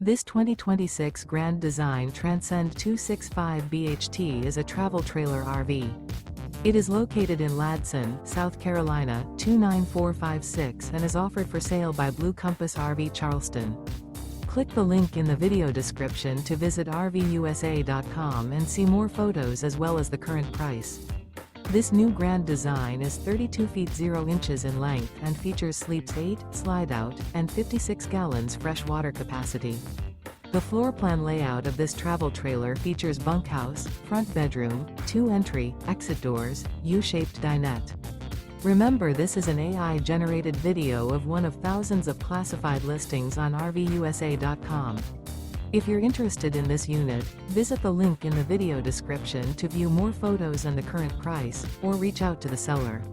This 2026 Grand Design Transcend 265 BHT is a travel trailer RV. It is located in Ladson, South Carolina, 29456 and is offered for sale by Blue Compass RV Charleston. Click the link in the video description to visit RVUSA.com and see more photos as well as the current price. This new Grand Design is 32 feet 0 inches in length and features sleeps 8, slide-out, and 56 gallons fresh water capacity. The floor plan layout of this travel trailer features bunkhouse, front bedroom, 2 entry, exit doors, U-shaped dinette. Remember, this is an AI-generated video of one of thousands of classified listings on RVUSA.com. If you're interested in this unit, visit the link in the video description to view more photos and the current price, or reach out to the seller.